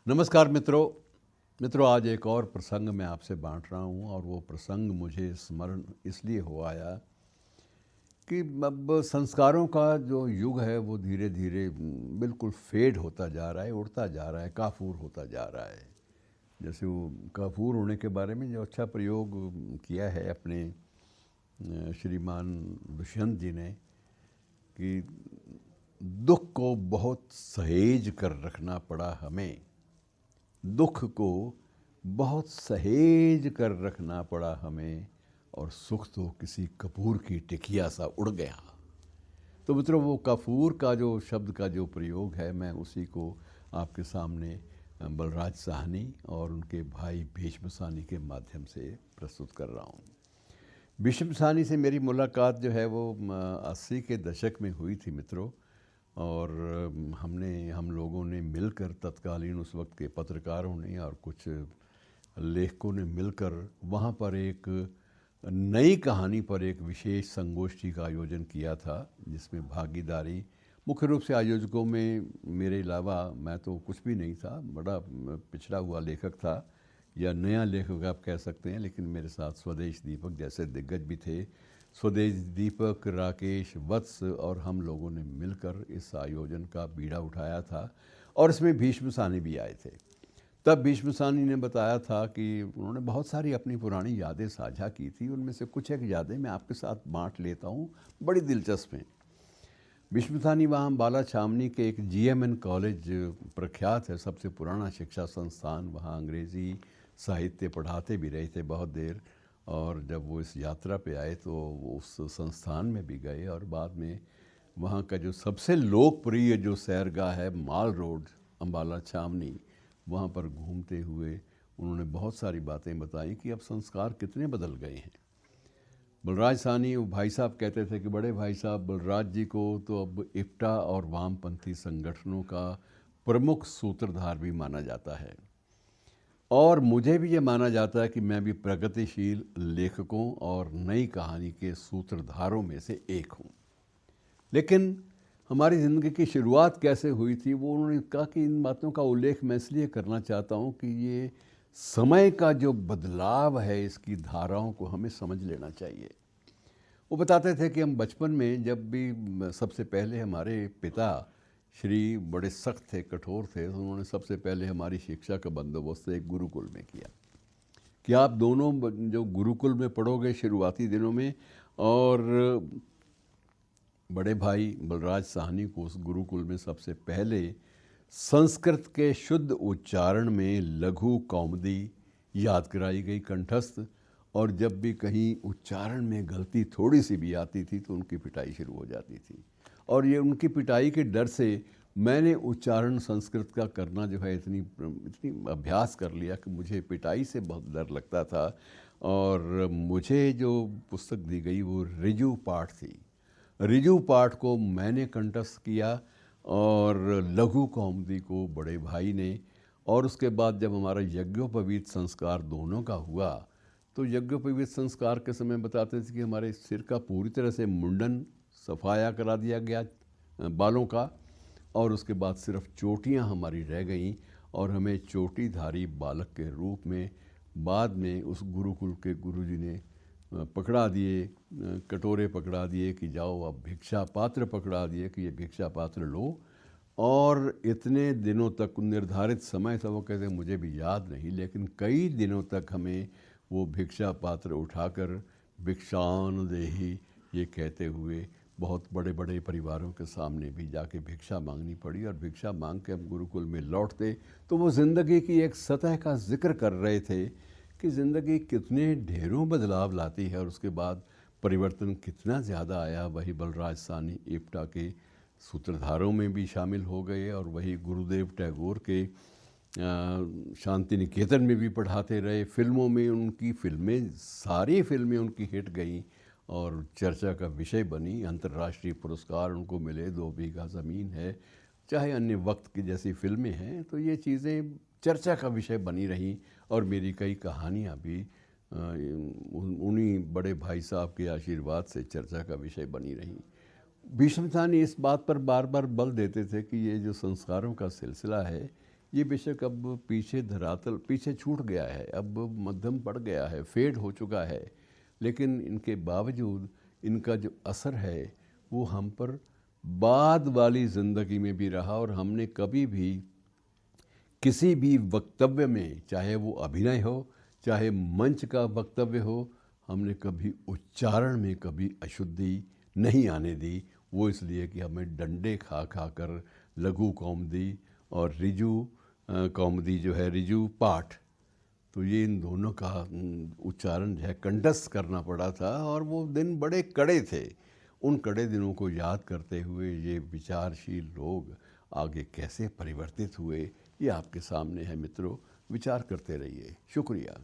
नमस्कार मित्रों, आज एक और प्रसंग मैं आपसे बांट रहा हूँ और वो प्रसंग मुझे स्मरण इसलिए हो आया कि अब संस्कारों का जो युग है वो धीरे धीरे बिल्कुल फेड होता जा रहा है, उड़ता जा रहा है, काफूर होता जा रहा है। जैसे वो काफूर होने के बारे में जो अच्छा प्रयोग किया है अपने श्रीमान दुष्यंत जी ने कि दुख को बहुत सहेज कर रखना पड़ा हमें, दुख को बहुत सहेज कर रखना पड़ा हमें और सुख तो किसी कपूर की टिकिया सा उड़ गया। तो मित्रों, वो कपूर का जो शब्द का जो प्रयोग है मैं उसी को आपके सामने बलराज साहनी और उनके भाई भीष्म साहनी के माध्यम से प्रस्तुत कर रहा हूँ। भीष्म साहनी से मेरी मुलाकात जो है वो 80 के दशक में हुई थी मित्रों, और हम लोगों ने मिलकर, तत्कालीन उस वक्त के पत्रकारों ने और कुछ लेखकों ने मिलकर वहाँ पर एक नई कहानी पर एक विशेष संगोष्ठी का आयोजन किया था, जिसमें भागीदारी मुख्य रूप से आयोजकों में मेरे अलावा, मैं तो कुछ भी नहीं था, बड़ा पिछड़ा हुआ लेखक था या नया लेखक आप कह सकते हैं, लेकिन मेरे साथ स्वदेश दीपक जैसे दिग्गज भी थे। स्वदेश दीपक, राकेश, वत्स और हम लोगों ने मिलकर इस आयोजन का बीड़ा उठाया था और इसमें भीष्म साहनी भी आए थे। तब भीष्म साहनी ने बताया था कि उन्होंने बहुत सारी अपनी पुरानी यादें साझा की थी, उनमें से कुछ एक यादें मैं आपके साथ बांट लेता हूँ, बड़ी दिलचस्प हैं। भीष्म साहनी वहाँ बाला छावनी के एक GMN कॉलेज प्रख्यात है, सबसे पुराना शिक्षा संस्थान, वहाँ अंग्रेज़ी साहित्य पढ़ाते भी रहे थे बहुत देर। और जब वो इस यात्रा पे आए तो वो उस संस्थान में भी गए और बाद में वहाँ का जो सबसे लोकप्रिय जो सैरगाह है माल रोड अम्बाला छावनी, वहाँ पर घूमते हुए उन्होंने बहुत सारी बातें बताई कि अब संस्कार कितने बदल गए हैं। बलराज साहनी वो भाई साहब कहते थे कि बड़े भाई साहब, बलराज जी को तो अब इप्टा और वामपंथी संगठनों का प्रमुख सूत्रधार भी माना जाता है और मुझे भी ये माना जाता है कि मैं भी प्रगतिशील लेखकों और नई कहानी के सूत्रधारों में से एक हूँ। लेकिन हमारी ज़िंदगी की शुरुआत कैसे हुई थी वो उन्होंने कहा कि इन बातों का उल्लेख मैं इसलिए करना चाहता हूँ कि ये समय का जो बदलाव है इसकी धाराओं को हमें समझ लेना चाहिए। वो बताते थे कि हम बचपन में जब भी, सबसे पहले हमारे पिता श्री बड़े सख्त थे, कठोर थे, तो उन्होंने सबसे पहले हमारी शिक्षा का बंदोबस्त एक गुरुकुल में किया कि आप दोनों जो गुरुकुल में पढ़ोगे शुरुआती दिनों में, और बड़े भाई बलराज साहनी को उस गुरुकुल में सबसे पहले संस्कृत के शुद्ध उच्चारण में लघु कौमुदी याद कराई गई कंठस्थ, और जब भी कहीं उच्चारण में गलती थोड़ी सी भी आती थी तो उनकी पिटाई शुरू हो जाती थी। और ये उनकी पिटाई के डर से मैंने उच्चारण संस्कृत का करना जो है इतनी इतनी अभ्यास कर लिया कि मुझे पिटाई से बहुत डर लगता था। और मुझे जो पुस्तक दी गई वो ऋजु पाठ थी। ऋजु पाठ को मैंने कंठस्थ किया और लघु कौमुदी को बड़े भाई ने। और उसके बाद जब हमारा यज्ञोपवीत संस्कार दोनों का हुआ तो यज्ञोपवीत संस्कार के समय बताते थे कि हमारे सिर का पूरी तरह से मुंडन सफाया करा दिया गया बालों का, और उसके बाद सिर्फ चोटियां हमारी रह गईं और हमें चोटीधारी बालक के रूप में बाद में उस गुरुकुल के गुरुजी ने पकड़ा दिए, कटोरे पकड़ा दिए कि जाओ अब भिक्षा पात्र पकड़ा दिए कि ये भिक्षा पात्र लो। और इतने दिनों तक, निर्धारित समय था, वो कहते मुझे भी याद नहीं, लेकिन कई दिनों तक हमें वो भिक्षा पात्र उठाकर भिक्षान देहि ये कहते हुए बहुत बड़े बड़े परिवारों के सामने भी जाके भिक्षा मांगनी पड़ी। और भिक्षा मांग के हम गुरुकुल में लौटते तो वो ज़िंदगी की एक सतह का जिक्र कर रहे थे कि ज़िंदगी कितने ढेरों बदलाव लाती है और उसके बाद परिवर्तन कितना ज़्यादा आया। वही बलराज साहनी इप्टा के सूत्रधारों में भी शामिल हो गए और वही गुरुदेव टैगोर के शांति निकेतन में भी पढ़ाते रहे। फिल्मों में उनकी फिल्में, सारी फिल्में उनकी हिट गईं और चर्चा का विषय बनी। अंतर्राष्ट्रीय पुरस्कार उनको मिले, 2 बीघा ज़मीन है, चाहे अन्य वक्त की जैसी फिल्में हैं, तो ये चीज़ें चर्चा का विषय बनी रहीं। और मेरी कई कहानियाँ भी उन्हीं बड़े भाई साहब के आशीर्वाद से चर्चा का विषय बनी रहीं। भीष्म साहनी इस बात पर बार बार बल देते थे कि ये जो संस्कारों का सिलसिला है ये बेशक अब पीछे धरातल पीछे छूट गया है, अब मध्यम पड़ गया है, फेड हो चुका है, लेकिन इनके बावजूद इनका जो असर है वो हम पर बाद वाली ज़िंदगी में भी रहा। और हमने कभी भी किसी भी वक्तव्य में, चाहे वो अभिनय हो चाहे मंच का वक्तव्य हो, हमने कभी उच्चारण में कभी अशुद्धि नहीं आने दी। वो इसलिए कि हमें डंडे खा खा कर लघु कौमुदी और ऋजु कौमुदी जो है, ऋजु पाठ, तो ये इन दोनों का उच्चारण जो है कंठस्थ करना पड़ा था। और वो दिन बड़े कड़े थे। उन कड़े दिनों को याद करते हुए ये विचारशील लोग आगे कैसे परिवर्तित हुए, ये आपके सामने है मित्रों। विचार करते रहिए। शुक्रिया।